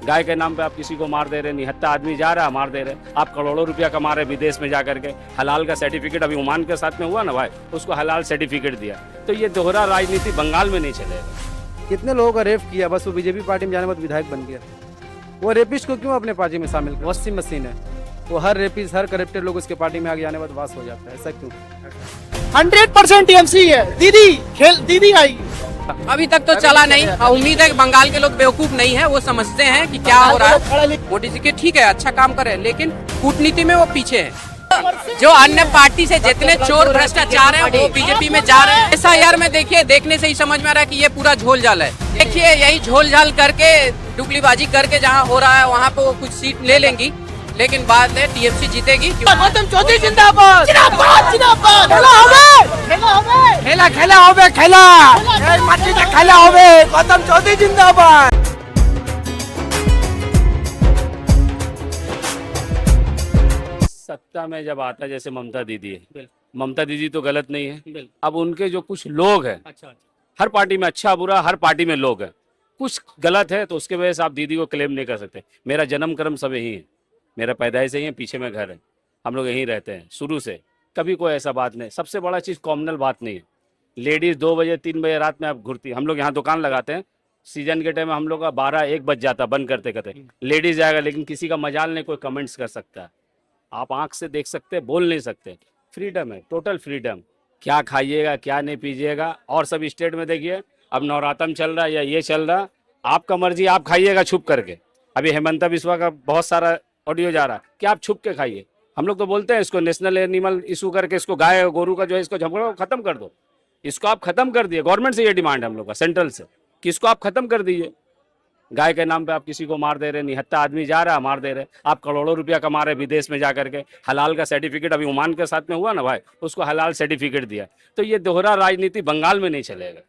गाय के नाम पे आप किसी को मार दे रहे, निहत्था आदमी जा रहा है मार दे रहे, आप करोड़ों रुपया कमा रहे विदेश में जा करके। हलाल का सर्टिफिकेट अभी ओमान के साथ में हुआ ना भाई, उसको हलाल सर्टिफिकेट दिया। तो ये दोहरा राजनीति बंगाल में नहीं चलेगा। कितने लोगों का रेप किया, बस वो बीजेपी पार्टी में जाने के बाद विधायक बन गया। वो रेपिस्ट को क्यों अपने पार्टी में शामिल कर, वॉशिंग मशीन है वो। हर रेपिस्ट हर करप्टेड लोग उसके पार्टी में आगे जाने के बाद वास हो जाता है, ऐसा क्यों? 100% टीएमसी है। दीदी आई अभी तक तो चला नहीं। उम्मीद है कि बंगाल के लोग बेवकूफ नहीं है, वो समझते हैं कि क्या हो रहा है। मोदी जी के ठीक है, अच्छा काम कर रहे हैं, लेकिन कूटनीति में वो पीछे है। जो अन्य पार्टी से जितने चोर भ्रष्टाचार है वो बीजेपी में जा रहे हैं। SIR में देखिए, देखने से ही समझ में आ रहा है कि ये पूरा झोल झाल है। देखिए यही झोल झाल करके डुगलीबाजी करके जहाँ हो रहा है वहाँ पे वो कुछ सीट ले लेंगी, लेकिन बाद में टीएमसी जीतेगी। गौतम चौधरी जिंदाबाद जिंदाबाद जिंदाबाद। खेला होवे गौतम चौधरी जिंदाबाद। सत्ता में जब आता जैसे ममता दीदी है, ममता दीदी तो गलत नहीं है। अब उनके जो कुछ लोग हैं, हर पार्टी में अच्छा बुरा हर पार्टी में लोग हैं, कुछ गलत है तो उसके वजह से आप दीदी को क्लेम नहीं कर सकते। मेरा जन्म कर्म सब यही है, मेरा पैदाइश यही है, पीछे में घर है, हम लोग यहीं रहते हैं शुरू से, कभी कोई ऐसा बात नहीं। सबसे बड़ा चीज़ कॉमनल बात नहीं है। लेडीज़ 2 बजे 3 बजे रात में आप घुरती, हम लोग यहाँ दुकान लगाते हैं, सीजन के टाइम में हम लोग का 12-1 बज जाता बंद करते करते। लेडीज़ आएगा लेकिन किसी का मजाल नहीं, कोई कमेंट्स कर सकता है। आप आंख से देख सकते, बोल नहीं सकते। फ्रीडम है, टोटल फ्रीडम। क्या खाइएगा क्या नहीं पीजिएगा। और सब स्टेट में देखिए, अब नवरात्रम चल रहा है या ये चल रहा, आपका मर्जी, आप खाइएगा छुप करके। अभी हेमंता बिस्वा का बहुत सारा ऑडियो जा रहा है कि आप छुप के खाइए। हम लोग तो बोलते हैं इसको नेशनल एनिमल इशू करके, इसको गाय और गोरू का जो है इसको झगड़ा खत्म कर दो। इसको आप खत्म कर दिए, गवर्नमेंट से ये डिमांड है हम लोग का, सेंट्रल से, कि इसको आप खत्म कर दीजिए। गाय के नाम पे आप किसी को मार दे रहे, निहत्था आदमी जा रहा है मार दे रहे, आप करोड़ों रुपया कमा रहे विदेश में जा करके। हलाल का सर्टिफिकेट अभी ओमान के साथ में हुआ ना भाई, उसको हलाल सर्टिफिकेट दिया। तो ये दोहरा राजनीति बंगाल में नहीं चलेगा।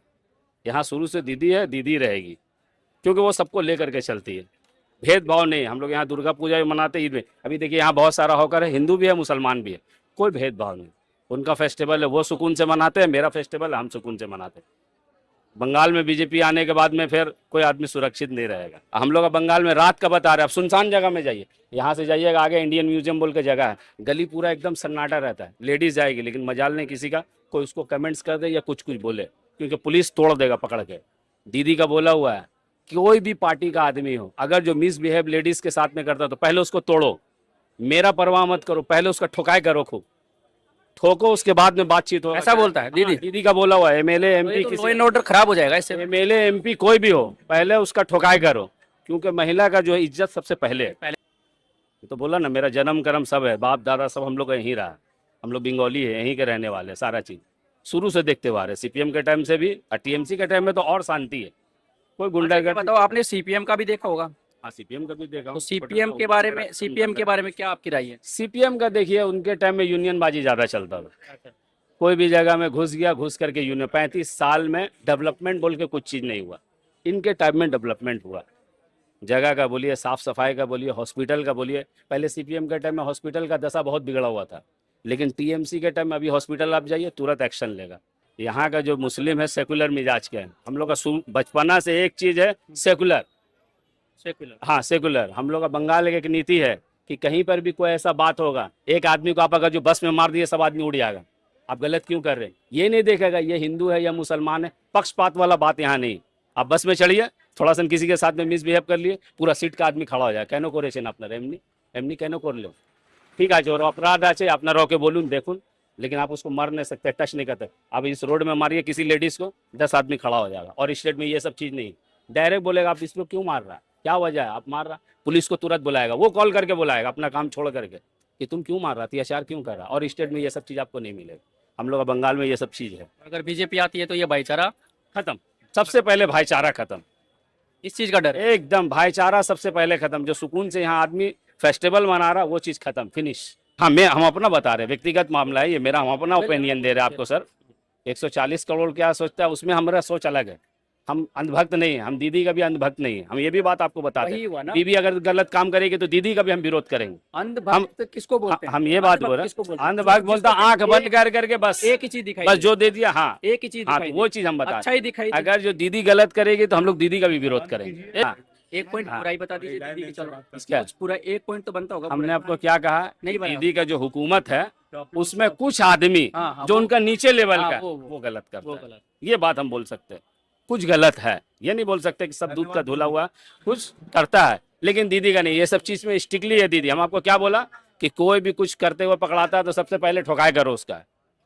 यहाँ शुरू से दीदी है, दीदी रहेगी, क्योंकि वो सबको लेकर के चलती है। भेदभाव नहीं। हम लोग यहाँ दुर्गा पूजा भी मनाते, ईद में अभी देखिए यहाँ बहुत सारा होकर है, हिंदू भी है मुसलमान भी है, कोई भेदभाव नहीं। उनका फेस्टिवल है, वो सुकून से मनाते हैं, मेरा फेस्टिवल है, हम सुकून से मनाते हैं। बंगाल में बीजेपी आने के बाद में फिर कोई आदमी सुरक्षित नहीं रहेगा। हम लोग बंगाल में रात का बता रहे हैं, आप सुनसान जगह में जाइए, यहाँ से जाइएगा आगे इंडियन म्यूजियम बोल के जगह है, गली पूरा एकदम सन्नाटा रहता है, लेडीज जाएगी, लेकिन मजाल नहीं किसी का कोई उसको कमेंट्स कर दे या कुछ बोले, क्योंकि पुलिस तोड़ देगा पकड़ के। दीदी का बोला हुआ है कि कोई भी पार्टी का आदमी हो, अगर जो मिसबिहेव लेडीज के साथ में करता तो पहले उसको तोड़ो, मेरा परवाह मत करो, पहले उसका ठोकाई करो, खूब ठोको, उसके बाद में बातचीत हो। ऐसा बोलता है दीदी। दीदी का बोला हुआ है। MLA MP law and order खराब हो जाएगा इससे। MLA MP कोई भी हो, पहले उसका ठोकाई करो, क्योंकि महिला का जो है इज्जत सबसे पहले है। तो बोला ना, मेरा जन्म कर्म सब है, बाप दादा सब हम लोग यहीं रहा, हम लोग बंगाली है, यहीं के रहने वाले, सारा चीज शुरू से देखते हुए आ रहे। CPM के टाइम से भी और TMC के टाइम में तो और शांति है, कोई गुंडागर्दी। बताओ, आपने CPM का भी देखा होगा। हाँ, CPM का भी देखा। तो CPM के बारे में क्या आपकी राय है? CPM का देखिए, उनके टाइम में यूनियनबाजी ज्यादा चलता था। कोई भी जगह में घुस गया, घुस करके यूनियन। 35 साल में डेवलपमेंट बोल के कुछ चीज नहीं हुआ, इनके टाइम में डेवलपमेंट हुआ। जगह का बोलिए, साफ सफाई का बोलिए, हॉस्पिटल का बोलिए। पहले CPM के टाइम में हॉस्पिटल का दशा बहुत बिगड़ा हुआ था, लेकिन TMC के टाइम में अभी हॉस्पिटल आप जाइए तुरंत एक्शन लेगा। यहाँ का जो मुस्लिम है सेकुलर मिजाज के हैं। हम लोग का बचपना से एक चीज है, सेकुलर। हाँ, सेकुलर। हम लोग का बंगाल की एक नीति है कि कहीं पर भी कोई ऐसा बात होगा, एक आदमी को आप अगर जो बस में मार दिए, सब आदमी उड़ जाएगा। आप गलत क्यों कर रहे हैं, ये नहीं देखेगा ये हिंदू है या मुसलमान है, पक्षपात वाला बात यहाँ नहीं। आप बस में चढ़िए, थोड़ा सा किसी के साथ में मिसबिहेव कर लिए, पूरा सीट का आदमी खड़ा हो जाए, कहनो को रेचेन আপনার एमनी कहनो कर लो, ठीक है। और अपराध আছে अपना रो के बोलून देखून, लेकिन आप उसको मार नहीं सकते, टच नहीं करते। अब इस रोड में मारिए किसी लेडीज को, 10 आदमी खड़ा हो जाएगा। और स्टेट में ये सब चीज नहीं, डायरेक्ट बोलेगा आप इसको क्यों मार रहा है, क्या वजह है, आप मार रहा। पुलिस को तुरंत बुलाएगा, वो कॉल करके बुलाएगा अपना काम छोड़ करके कि तुम क्यों मार रहा, अत्याचार क्यों कर रहा। और स्टेट में ये सब चीज आपको नहीं मिलेगा। हम लोग बंगाल में ये सब चीज है। अगर बीजेपी आती है तो ये भाईचारा खत्म, सबसे पहले भाईचारा खत्म। इस चीज का डर है। एकदम भाईचारा सबसे पहले खत्म। जो सुकून से यहाँ आदमी फेस्टिवल मना रहा, वो चीज खत्म, फिनिश। हाँ, हम अपना बता रहे, व्यक्तिगत मामला है ये मेरा, हम अपना ओपिनियन दे रहे हैं आपको सर। 140 करोड़ क्या सोचता है, उसमें हमारा सोच अलग है। हम अंधभक्त नहीं है, हम दीदी का भी अंधभक्त नहीं है। हम ये भी बात आपको बताते हैं, बीबी अगर गलत काम करेगी तो दीदी का भी हम विरोध करेंगे। अंधभक्त किसको बोलते हैं? हम ये बात बोल रहे हैं, अंधभक्त बोलता आंख बंद कर करके बस एक ही चीज दिखाई, बस जो दे दिया, हाँ एक ही चीज हाँ, वो चीज हम बता अच्छा ही दिखाई। अगर जो दीदी गलत करेगी तो हम लोग दीदी का भी विरोध करेंगे। एक पॉइंट पूरा ही बता दीजिए दीदी की, चलो क्या? कुछ पूरा एक पॉइंट तो बनता होगा हमने पूरा। आपको क्या कहा नहीं कि बनाया। दीदी का जो हुकूमत है उसमें कुछ आदमी हाँ, हाँ, जो वो- उनका नीचे लेवल हाँ, का है, वो वो गलत करता वो है। गलत। ये बात हम बोल सकते हैं, कुछ गलत है। ये नहीं बोल सकते कि सब दूध का धुला हुआ कुछ करता है, लेकिन दीदी का नहीं। ये सब चीज में स्ट्रिक्टली है दीदी। हम आपको क्या बोला कि कोई भी कुछ करते हुए पकड़ाता है तो सबसे पहले ठोकाई करो उसका,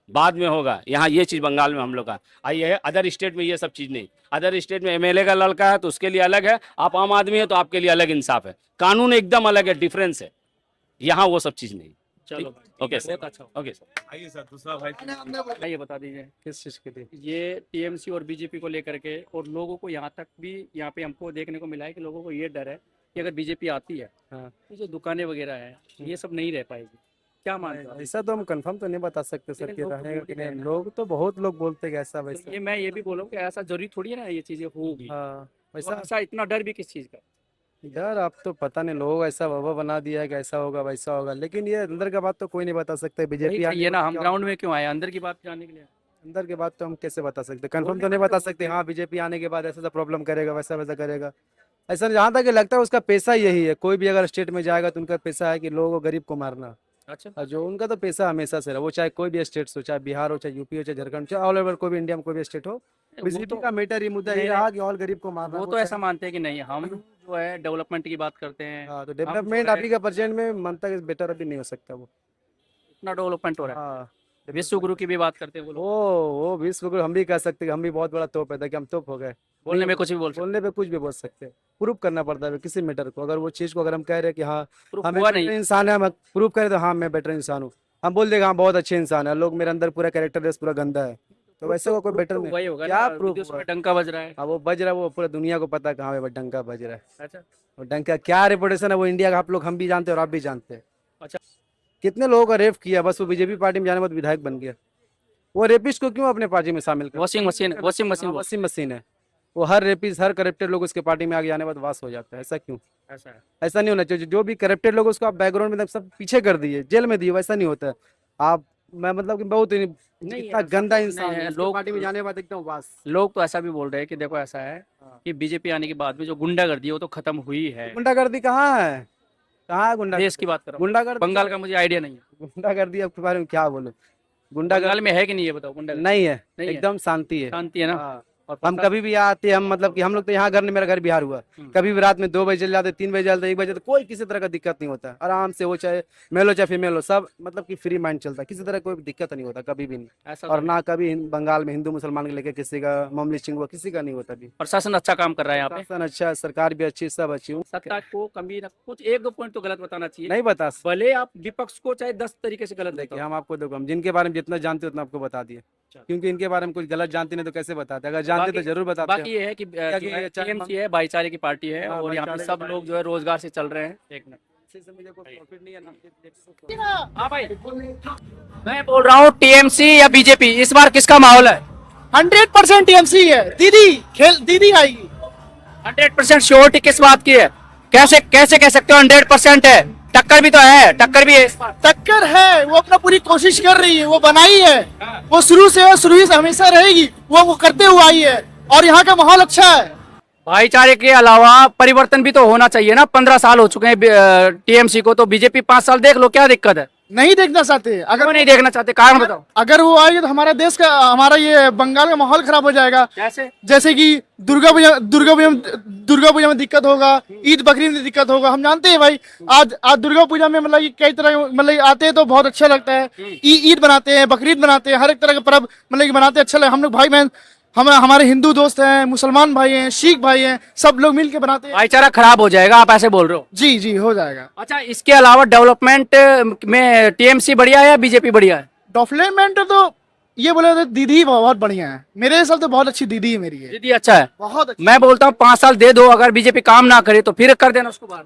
बाद में होगा। यहाँ ये चीज बंगाल में हम लोग का आई है, अदर स्टेट में ये सब चीज नहीं। अदर स्टेट में एमएलए का लड़का है तो उसके लिए अलग है, आप आम आदमी है तो आपके लिए अलग इंसाफ है, कानून एकदम अलग है, डिफरेंस है। यहाँ वो सब चीज नहीं। चलो ओके सर, बहुत अच्छा। Okay sir. आइए सर, दूसरा भाई। ये बता दीजिए किस चीज के लिए? ये टीएमसी और बीजेपी को लेकर के, और लोगों को यहाँ तक भी यहाँ पे हमको देखने को मिला है कि लोगों को ये डर है कि अगर बीजेपी आती है हाँ। तो जो दुकानें वगैरह है ये सब नहीं रह पाएगी। क्या मानते हो आप? ऐसा तो हम कंफर्म तो नहीं बता सकते सर लेकिन कि लोग तो रहेगा बोल कि ही रहे नहीं। हैं। लोग तो बहुत लोग बोलते हैं कि ऐसा तो वैसा। ये मैं ये भी बोलूँ कि ऐसा जरूरी थोड़ी है ना ये चीजें होगी। हाँ तो वैसा ऐसा इतना डर भी किस चीज का? यार आप तो पता नहीं, लोग ऐसा वह बना दिया है कि ऐसा होगा वैसा होगा, लेकिन ये अंदर का बात तो कोई नहीं बता सकता। वही बीजेपी चाहिए ना, हम ग्राउंड में क्यों आए, अंदर की बात जानने के लिए। अंदर की बात तो हम कैसे बता सकते, कंफर्म तो नहीं बता सकते। हाँ बीजेपी आने के बाद ऐसा ऐसा प्रॉब्लम करेगा, वैसा वैसा करेगा, ऐसा जहाँ तक लगता है उसका पैसा यही है। कोई भी अगर स्टेट में जाएगा तो उनका पैसा है कि लोगों को गरीब को मारना। अच्छा, और जो उनका तो पैसा हमेशा से रहा, वो चाहे कोई भी स्टेट हो, चाहे बिहार हो, चाहे यूपी हो, चाहे झारखंड, चाहे ऑल ओवर कोई भी इंडिया में कोई भी स्टेट हो, बीजेपी का मैटर ये मुद्दा ये रहा कि ऑल गरीब को मारना। वो तो ऐसा मानते हैं कि नहीं, हम जो है डेवलपमेंट की बात करते हैं। हाँ तो हम डेवलपमेंट जो है- अभी का प्रेजेंट में मानता है बेटर अभी नहीं हो सकता वो। इतना डेवलपमेंट हो रहा है। हाँ विश्व गुरु की भी बात करते हैं वो लोग। वो विश्व गुरु हम भी कह सकते हैं कि हम भी बहुत बड़ा तोप है कि हम तोप हो गए। बोलने में कुछ भी बोल सकते बोलने पे कुछ भी बोल सकते हैं, प्रूव करना पड़ता है किसी मैटर को। अगर वो चीज को अगर हम कह रहे हैं कि हाँ प्रूफ हम हुआ एक नहीं। better इंसान है, हम प्रूव करें तो हाँ मैं बेटर इंसान हूँ, हम बोल देगा हाँ बहुत अच्छे इंसान है, लोग मेरे अंदर पूरा कैरेक्टर पूरा गंदा है, तो वैसे का कोई बेटर तो वही नहीं। होगा क्या ना, प्रूफ विदेशों में डंका बज रहा है। हाँ वो बज रहा है, वो पूरा दुनिया को पता है कहाँ पे डंका बज रहा है। अच्छा, और डंका क्या रेपुटेशन है वो इंडिया का, आप लोग हम भी जानते हैं और आप भी जानते हैं। अच्छा। कितने लोगों का रेप किया, बस वो बीजेपी पार्टी में जाने के बाद विधायक बन गया। वो रेपिस्ट को क्यों अपने पार्टी में शामिल कर? वॉशिंग मशीन वॉशिंग मशीन है वो। हर रेपिस्ट हर करप्टेड लोग उसके पार्टी में आगे जाने के बाद वास हो जाता है। ऐसा क्यों? ऐसा है। ऐसा नहीं होना चाहिए। जो भी करप्टेड लोग उसको आप बैकग्राउंड में सब पीछे कर दिए, जेल में दिए, वैसा नहीं होता है। आप मैं मतलब कि बहुत नहीं, इतना ऐसा गंदा तो इंसान नहीं है। है, लोग- पार्टी में जाने के बाद एकदम वास। लोग तो ऐसा भी बोल रहे हैं कि देखो ऐसा है हाँ। कि बीजेपी आने के बाद में जो गुंडागर्दी है वो तो खत्म हुई है। गुंडागर्दी कहाँ है? कहाँ है गुंडा? देश की बात कर रहा हूँ, गुंडागर्दी बंगाल का मुझे आइडिया नहीं है। गुंडागर्दी आपके बारे में क्या बोलूं? बंगाल गुंडागर्दी में है कि नहीं, ये बताओ। गुंडागर्दी नहीं है, नहीं है। एकदम शांति है। शांति है ना। हाँ। और हम कभी भी आते हम मतलब कि हम लोग तो यहाँ घर नहीं, मेरा घर बिहार हुआ, कभी भी रात में 2 बजे चले जाते, 3 बजे चलते, 1 बजे, तो कोई किसी तरह का दिक्कत नहीं होता। आराम से वो चाहे मेल हो चाहे फीमेल हो, सब मतलब कि फ्री माइंड चलता है, किसी तरह कोई दिक्कत नहीं होता कभी भी नहीं। ऐसा और तो ना कभी बंगाल में हिंदू मुसलमान के लेके किसी का मामूली चिंग हुआ, किसी का नहीं होता अभी। प्रशासन अच्छा काम कर रहा है यहाँ पे। शासन अच्छा है, सरकार भी अच्छी, सब अच्छी। सत्ता को कमी ना कुछ 1-2 पॉइंट तो गलत बताना चाहिए। नहीं बता सकते। भले आप विपक्ष को चाहे 10 तरीके से गलत देखिए बताओ। हम आपको देखो, हम जिनके बारे में जितना जानते उतना आपको बता दिए, अच्छा। क्योंकि इनके बारे में कुछ गलत जानते नहीं तो कैसे बताते, अगर जानते तो बाकी- जरूर बताते। बाकी ये है कि टीएमसी है, भाईचारे की पार्टी है, हाँ, और यहाँ पे भाईचारे सब की लोग जो है रोजगार से चल रहे हैं। एक मिनट। हाँ भाई, मैं बोल रहा हूँ टीएमसी या बीजेपी, इस बार किसका माहौल है? 100% टीएमसी है। दीदी खेल, दीदी आएगी। 100% श्योरिटी किस बात की है? कैसे कैसे कह सकते हो 100% है? टक्कर भी तो है, टक्कर भी है इस बार। टक्कर है, वो अपना पूरी कोशिश कर रही है, वो बनाई है, वो शुरू से हमेशा रहेगी, वो करते हुए आई है, और यहाँ का माहौल अच्छा है। भाईचारे के अलावा परिवर्तन भी तो होना चाहिए ना। 15 साल हो चुके हैं टीएमसी को, तो बीजेपी 5 साल देख लो, क्या दिक्कत है? नहीं देखना चाहते। अगर नहीं देखना चाहते, कारण बताओ। अगर वो आएगी तो हमारा देश का, हमारा ये बंगाल का माहौल खराब हो जाएगा। कैसे? जैसे कि दुर्गा पूजा में दिक्कत होगा, ईद बकरीद में दिक्कत होगा। हम जानते हैं भाई, आज दुर्गा पूजा में मतलब कि कई तरह मतलब आते हैं तो बहुत अच्छा लगता है। ईद बनाते हैं, बकरीद बनाते हैं, हर एक तरह का पर्व मतलब कि बनाते हैं, अच्छा लगता है। हम लोग भाई बहन, हमारे हिंदू दोस्त हैं, मुसलमान भाई हैं, सिख भाई हैं, सब लोग मिलकर बनाते हैं। भाईचारा खराब हो जाएगा, आप ऐसे बोल रहे हो? जी जी हो जाएगा। अच्छा, इसके अलावा डेवलपमेंट में टीएमसी बढ़िया है या बीजेपी बढ़िया है? डेवलपमेंट तो ये बोले तो दीदी बहुत बढ़िया है, मेरे हिसाब से बहुत अच्छी दीदी है मेरी है, दीदी अच्छा है। बहुत अच्छी। मैं बोलता हूँ 5 साल दे दो, अगर बीजेपी काम ना करे तो फिर कर देना उसको बाहर।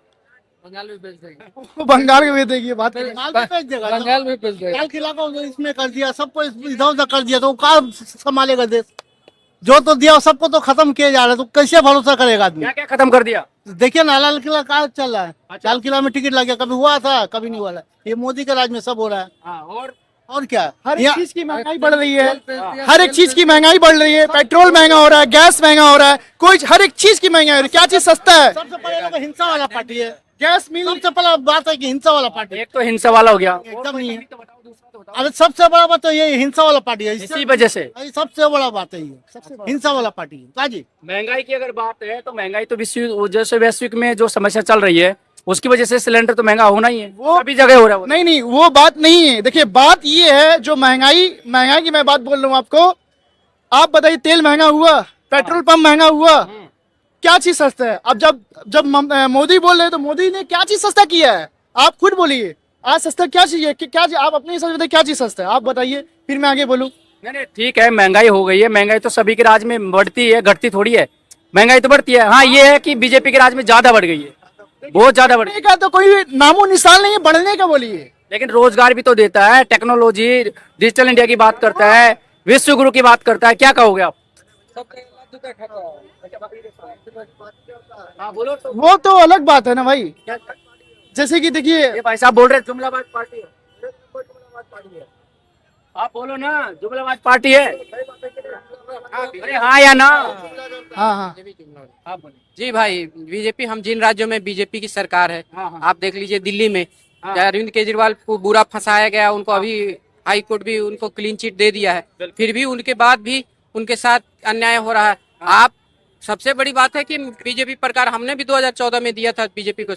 वो बंगाल में भेज देगी, बात करें। बंगाल में भेज देगा। लाल किला को इसमें कर दिया, सबको इधर उधर कर दिया, तो वो कहाँ संभालेगा देश? जो तो दिया सबको तो खत्म किया जा रहा है, तो कैसे भरोसा करेगा आदमी? क्या क्या खत्म कर दिया? देखिए ना, लाल किला कहाँ चल रहा है। लाल किला में टिकट लग गया, कभी हुआ था, कभी नहीं हुआ है। ये मोदी के राज में सब हो रहा है। हाँ, और और क्या हर एक यहाँ- चीज की महंगाई बढ़ रही है, हर एक चीज की महंगाई बढ़ रही है, पेट्रोल महंगा हो रहा है, गैस महंगा हो रहा है, कोई हर एक चीज की महंगाई हो रही है। क्या चीज सस्ता है? सबसे पहले लोग हिंसा वाला पार्टी है। गैस मिल सबसे पहला बात है कि हिंसा वाला पार्टी है। एक तो हिंसा वाला हो गया, एकदम नहीं है। अरे सबसे बड़ा बात तो ये हिंसा वाला पार्टी है। इसी वजह से ये सबसे बड़ा बात है, ये हिंसा वाला पार्टी है। का जी महंगाई की अगर बात है तो महंगाई तो विश्व जैसे वैश्विक में जो समस्या चल रही है उसकी वजह से सिलेंडर तो महंगा होना ही है, वो सभी जगह हो रहा है वो। नहीं नहीं, वो बात नहीं है। देखिए बात ये है, जो महंगाई की मैं बात बोल रहा हूँ आपको। आप बताइए, तेल महंगा हुआ, पेट्रोल पंप महंगा हुआ, क्या चीज सस्ता है? अब जब मोदी बोल रहे हैं तो मोदी ने क्या चीज सस्ता किया है? आप खुद बोलिए, आज सस्ता क्या चीज है? क्या चीज आप अपने हिसाब से बताइए, क्या चीज सस्ता है? आप बताइए, फिर मैं आगे बोलूँ। नहीं नहीं, ठीक है, महंगाई हो गई है, महंगाई तो सभी के राज में बढ़ती है, घटती थोड़ी है। महंगाई तो बढ़ती है। हाँ, ये है कि बीजेपी के राज में ज्यादा बढ़ गई है, बहुत ज्यादा बढ़ गई। बढ़ने का तो कोई नामो निशान नहीं है, बढ़ने का बोलिए। लेकिन रोजगार भी तो देता है, टेक्नोलॉजी, डिजिटल इंडिया की बात करता है, विश्व गुरु की बात करता है। क्या कहोगे आप? हाँ बोलो तो। वो तो अलग बात है ना भाई। जैसे कि देखिए, ये भाई साहब बोल रहे हैं जुमलाबाज पार्टी है। आप बोलो ना, जुमलाबाज पार्टी है। अरे हाँ या ना? हाँ हाँ, आप बोलिए। जी भाई, बीजेपी, हम जिन राज्यों में बीजेपी की सरकार है, हाँ, हाँ। आप देख लीजिए दिल्ली में हाँ। अरविंद केजरीवाल को बुरा फंसाया गया, उनको अभी हाई कोर्ट भी उनको क्लीन चिट दे दिया है, फिर भी उनके बाद भी उनके साथ अन्याय हो रहा है। आप सबसे बड़ी बात है कि बीजेपी सरकार, हमने भी 2014 में दिया था, बीजेपी को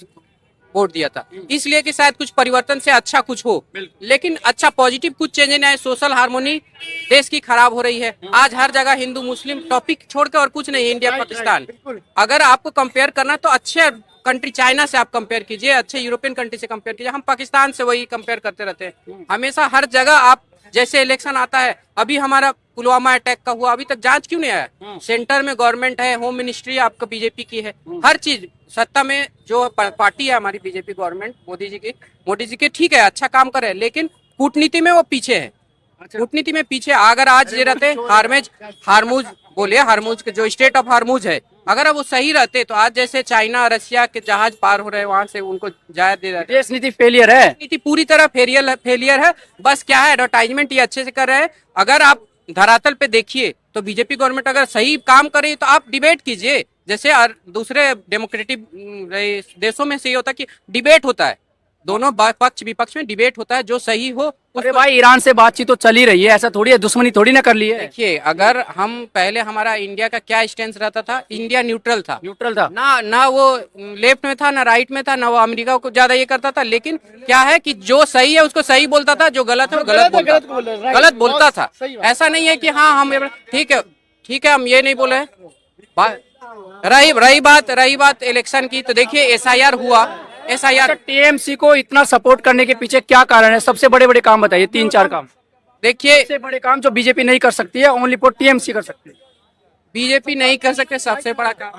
वोट दिया था, इसलिए कि शायद कुछ परिवर्तन से अच्छा कुछ हो, लेकिन अच्छा पॉजिटिव कुछ चेंज नहीं आए। सोशल हार्मोनी देश की खराब हो रही है। आज हर जगह हिंदू मुस्लिम टॉपिक छोड़कर और कुछ नहीं है। इंडिया पाकिस्तान, अगर आपको कंपेयर करना तो अच्छे कंट्री चाइना से आप कंपेयर कीजिए, अच्छे यूरोपियन कंट्री से कंपेयर कीजिए। हम पाकिस्तान से वही कंपेयर करते रहते हैं हमेशा, हर जगह। आप जैसे इलेक्शन आता है, अभी हमारा पुलवामा अटैक का हुआ, अभी तक जांच क्यों नहीं आया? सेंटर में गवर्नमेंट है, होम मिनिस्ट्री आपका बीजेपी की है, हर चीज सत्ता में जो पार्टी है हमारी बीजेपी गवर्नमेंट, मोदी जी के ठीक है, अच्छा काम कर रहे हैं, लेकिन कूटनीति में वो पीछे है। कूटनीति में पीछे। अगर आज ये रहते हारमुज बोलिए, हारमुज के जो स्टेट ऑफ हारमुज है, अगर वो सही रहते तो आज जैसे चाइना रशिया के जहाज पार हो रहे हैं, वहां से उनको जायज दे रहे। देश नीति फेलियर है, नीति पूरी तरह फेलियर है। बस क्या है, एडवर्टाइजमेंट ये अच्छे से कर रहे हैं। अगर आप धरातल पे देखिए तो बीजेपी गवर्नमेंट अगर सही काम करे तो आप डिबेट कीजिए, जैसे दूसरे डेमोक्रेटिक देशों में सही होता है कि डिबेट होता है, दोनों पक्ष विपक्ष में डिबेट होता है, जो सही हो। अरे भाई, ईरान से बातचीत तो चल ही रही है, ऐसा थोड़ी है, दुश्मनी थोड़ी ना कर ली है। देखिए, अगर हम पहले, हमारा इंडिया का क्या स्टैंड रहता था, इंडिया न्यूट्रल था, ना वो लेफ्ट में था, ना राइट में था, ना वो अमेरिका को ज्यादा ये करता था। लेकिन क्या है कि जो सही है उसको सही बोलता था, जो गलत है वो गलत बोलता था। ऐसा नहीं है कि हाँ हम ठीक है हम ये नहीं बोले। रही बात इलेक्शन की, तो देखिए SIR हुआ। SIR टीएमसी को इतना सपोर्ट करने के पीछे क्या कारण है? सबसे बड़े काम बताइए, 3-4 काम। देखिए, सबसे बड़े काम जो बीजेपी नहीं कर सकती है, ओनली फॉर टीएमसी कर सकती है। बीजेपी नहीं कर सकते सबसे बड़ा काम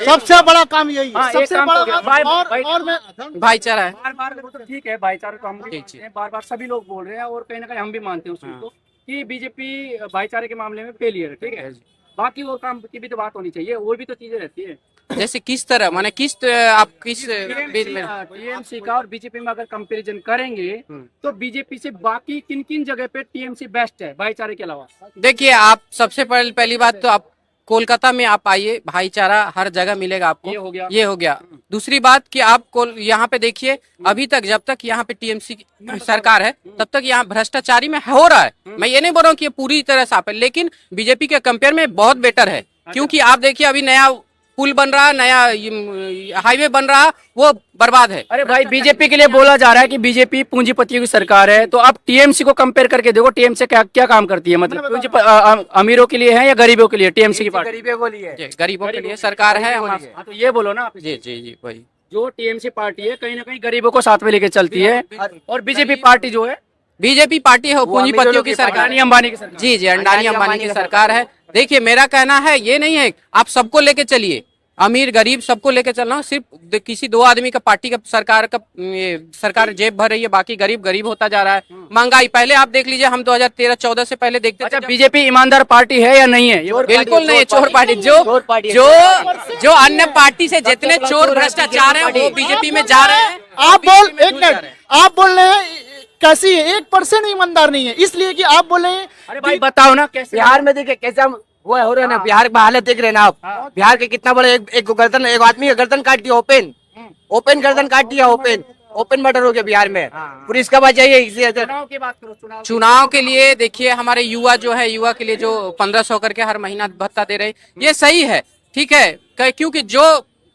सबसे बड़ा काम यही है। हाँ, एक सबसे काम बड़ा तो गया। काम। और मैं भाईचारा है। बार तो ठीक है, भाईचारा तो हम भी मानते हैं, बार सभी लोग बोल रहे हैं, और कहीं ना कहीं हम भी मानते हैं उस चीज को कि बीजेपी भाईचारे के मामले में फेलियर है, ठीक है। बाकी और काम की भी तो बात होनी चाहिए, और भी तो चीजें रहती है। जैसे किस तरह, माने आप किस टीएमसी का और बीजेपी में अगर कंपैरिजन करेंगे तो बीजेपी से बाकी किन किन जगह पे टीएमसी बेस्ट है भाईचारे के अलावा? देखिए, आप सबसे पहली बात तो आप कोलकाता में आप आइए, भाईचारा हर जगह मिलेगा आपको। ये हो गया। दूसरी बात कि आप यहाँ पे देखिए, अभी तक जब तक यहाँ पे टीएमसी सरकार है तब तक यहाँ भ्रष्टाचारी में हो रहा है। मैं ये नहीं बोल रहा हूँ कि ये पूरी तरह साफ है, लेकिन बीजेपी के कंपेयर में बहुत बेटर है। क्योंकि आप देखिए, अभी नया पुल बन रहा, नया हाईवे बन रहा, वो बर्बाद है। अरे भाई, बीजेपी के लिए बोला जा रहा है कि बीजेपी पूंजीपतियों की सरकार है, तो आप टीएमसी को कंपेयर करके देखो, टीएमसी क्या काम करती है। मतलब अमीरों के लिए है या गरीबों के लिए? टीएमसी की पार्टी गरीबों के लिए सरकार है। हाँ, तो ये बोलो ना। जी वही जो टीएमसी पार्टी है कहीं ना कहीं गरीबों को साथ में लेके चलती है, और बीजेपी पार्टी जो है, बीजेपी पार्टी है पूंजीपतियों की सरकार, अडानी अंबानी की सरकार। जी अडानी अंबानी की सरकार है। देखिए, मेरा कहना है ये नहीं है आप सबको लेके चलिए, अमीर गरीब सबको लेके चलना, सिर्फ किसी 2 आदमी का पार्टी का सरकार जेब भर रही है, बाकी गरीब होता जा रहा है। महंगाई पहले आप देख लीजिए, हम 2013-14 से पहले देखते थे। अच्छा, बीजेपी ईमानदार पार्टी है या नहीं है? बिल्कुल नहीं है, चोर पार्टी। जो अन्य पार्टी से जितने चोर भ्रष्टाचार है वो बीजेपी में जा रहे हैं। आप बोल रहे हैं कैसी है, 1% ईमानदार नहीं है। इसलिए कि आप बोले अरे भाई बताओ ना कैसे बिहार में देखिए कैसे हम वो हो रहे हैं ना, बिहार का हालत देख रहे हैं ना आप। बिहार के कितना बड़े एक गर्दन, एक आदमी का गर्दन काट दिया, ओपन गर्दन काट दिया, ओपन मर्डर हो गया बिहार में। पुलिस का वजह है इसी चुनाव की बात करो। चुनाव के लिए देखिए हमारे युवा जो है, युवा के लिए जो 1500 करके हर महीना भत्ता दे रहे हैं, ये सही है, ठीक है। क्योंकि जो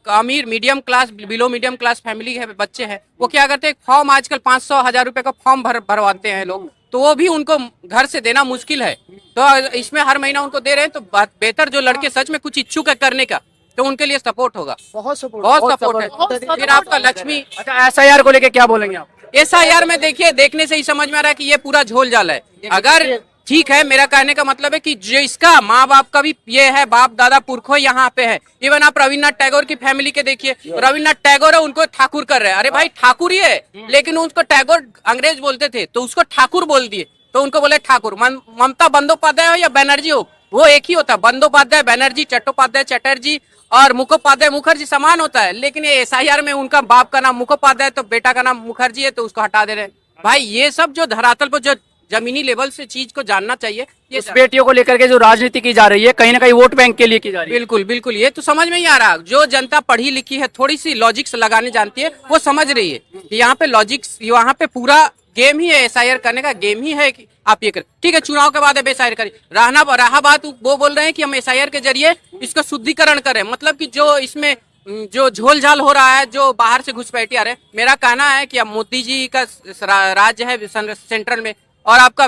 अमीर medium class, below medium class family है, बच्चे हैं, वो क्या करते हैं, फॉर्म आजकल 500-1000 रुपए का फॉर्म भरवाते हैं लोग, तो वो भी उनको घर से देना मुश्किल है, तो इसमें हर महीना उनको दे रहे हैं। तो बेहतर जो लड़के सच में कुछ इच्छुक है करने का, तो उनके लिए सपोर्ट होगा, बहुत सपोर्ट है। फिर आपका लक्ष्मी, अच्छा SIR को लेके क्या बोलेंगे आप? SIR में देखिए, देखने से ही समझ में आ रहा है कि ये पूरा झोल झाल है। अगर ठीक है, मेरा कहने का मतलब है कि जो इसका माँ बाप का भी ये है, बाप दादा पुरखों यहाँ पे है। इवन आप रविन्द्रनाथ टैगोर की फैमिली के देखिए, रविन्द्रनाथ टैगोर है, उनको ठाकुर कर रहे हैं। अरे भाई ठाकुर ही है, लेकिन उसको टैगोर अंग्रेज बोलते थे, तो उसको ठाकुर बोल दिए, तो उनको बोले ठाकुर। ममता बंदोपाध्याय हो या बनर्जी हो, वो एक ही होता है। बंदोपाध्याय बनर्जी, चट्टोपाध्याय चटर्जी और मुखोपाध्याय मुखर्जी समान होता है। लेकिन ये SIR में उनका बाप का नाम मुखोपाध्याय तो बेटा का नाम मुखर्जी है, तो उसको हटा दे रहे हैं। भाई ये सब जो धरातल पर जो जमीनी लेवल से चीज को जानना चाहिए, ये इस बेटियों को लेकर के जो राजनीति की जा रही है, कहीं ना कहीं वोट बैंक के लिए की जा रही है। बिल्कुल बिल्कुल, ये तो समझ में ही आ रहा। जो जनता पढ़ी लिखी है, थोड़ी सी लॉजिक्स लगाने जानती है, वो समझ रही है कि यहाँ पे लॉजिक्स, यहाँ पे पूरा गेम ही है, SIR करने का गेम ही है कि आप ये करें। ठीक है, चुनाव के बाद अब SIR करें। रहा बात, वो बोल रहे हैं कि हम SIR के जरिए इसका शुद्धिकरण करें, मतलब कि जो इसमें जो झोल झाल हो रहा है, जो बाहर से घुसपैठी आ रहे हैं। मेरा कहना है कि अब मोदी जी का राज्य है सेंट्रल में, और आपका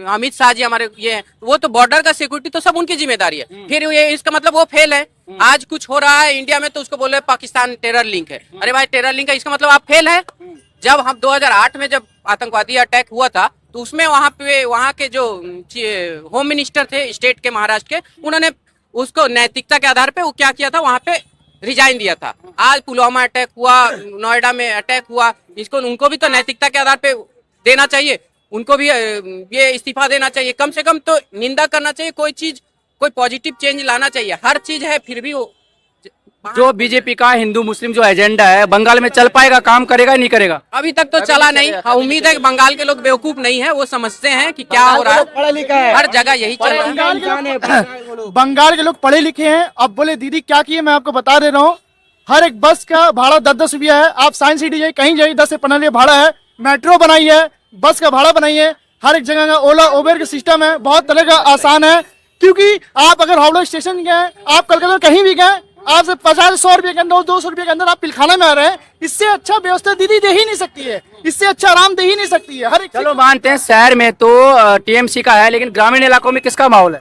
अमित शाह जी हमारे ये हैं, वो तो बॉर्डर का सिक्योरिटी तो सब उनकी जिम्मेदारी है। फिर ये इसका मतलब वो फेल है। आज कुछ हो रहा है इंडिया में, तो उसको बोले पाकिस्तान टेरर लिंक है। अरे भाई, टेरर लिंक है, इसका मतलब आप फेल है। जब हम 2008 में जब आतंकवादी अटैक हुआ था, तो उसमें वहाँ के जो होम मिनिस्टर थे स्टेट के, महाराष्ट्र के, उन्होंने उसको नैतिकता के आधार पे वो क्या किया था, वहाँ पे रिजाइन दिया था। आज पुलवामा अटैक हुआ, नोएडा में अटैक हुआ, इसको उनको भी तो नैतिकता के आधार पे देना चाहिए, उनको भी ये इस्तीफा देना चाहिए। कम से कम तो निंदा करना चाहिए, कोई चीज, कोई पॉजिटिव चेंज लाना चाहिए। हर चीज है, फिर भी वो जो बीजेपी का हिंदू मुस्लिम जो एजेंडा है, बंगाल में चल पाएगा, काम करेगा नहीं करेगा? अभी तक तो चला नहीं। हाँ, उम्मीद है कि बंगाल के लोग बेवकूफ नहीं है, वो समझते हैं कि क्या हो रहा है, हर जगह यही चल रहा है। बंगाल के लोग पढ़े लिखे हैं। अब बोले दीदी क्या किए, मैं आपको बता दे रहा हूँ। हर एक बस का भाड़ा 10-10 रुपया है। आप साइंस सिटी जाइए, कहीं जाइए, 10 से 15 रुपया भाड़ा है। मेट्रो बनाई है, बस का भाड़ा बनाई है, हर एक जगह का ओला उबेर का सिस्टम है, बहुत तरह का आसान है। क्योंकि आप अगर हावड़ा स्टेशन गए, आप कलकत्ता कहीं भी गए, आपसे 50-100 रुपये के अंदर, 200 रुपये के अंदर आप पिलखाना में आ रहे हैं। इससे अच्छा व्यवस्था दीदी दे ही नहीं सकती है, इससे अच्छा आराम दे ही नहीं सकती है। हर एक चलो मानते हैं शहर में तो TMC का है, लेकिन ग्रामीण इलाकों में किसका माहौल है?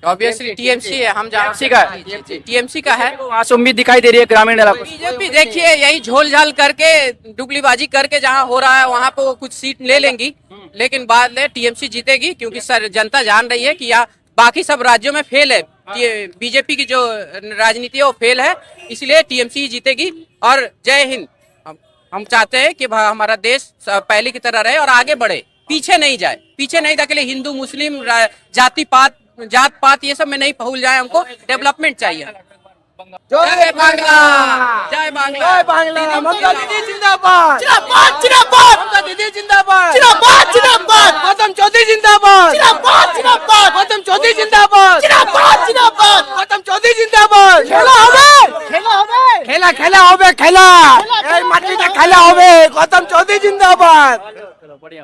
ऑब्वियसली TMC है, हम TMC का है। TMC का है। वहाँ से उम्मीद दिखाई दे रही है ग्रामीण इलाकों में। बीजेपी देखिए यही झोल झाल करके, डुगलीबाजी करके जहाँ हो रहा है, वहाँ पे वो कुछ सीट ले लेंगी, लेकिन बाद में TMC जीतेगी। क्योंकि सर जनता जान रही है कि यहाँ बाकी सब राज्यों में फेल है, बीजेपी की जो राजनीति है वो फेल है, इसलिए TMC ही जीतेगी। और जय हिंद। हम चाहते हैं कि हमारा देश पहले की तरह रहे और आगे बढ़े, पीछे नहीं जाए। पीछे नहीं जाके हिंदू मुस्लिम जात पात ये सब में नहीं भूल जाए, हमको डेवलपमेंट चाहिए। जय बांग्ला, जय बांग्ला, जय बांग्ला। ममता दीदी जिंदाबाद, जिंदाबाद, जिंदाबाद। ममता दीदी जिंदाबाद, जिंदाबाद, जिंदाबाद। गौतम चौधरी जिंदाबाद, जिंदाबाद, जिंदाबाद। गौतम चौधरी जिंदाबाद, जिंदाबाद, जिंदाबाद। गौतम चौधरी जिंदाबाद। खेला होवे, खेला होवे, खेला खेला होवे, खेला माटी का खेला होवे। गौतम चौधरी जिंदाबाद। बढ़िया।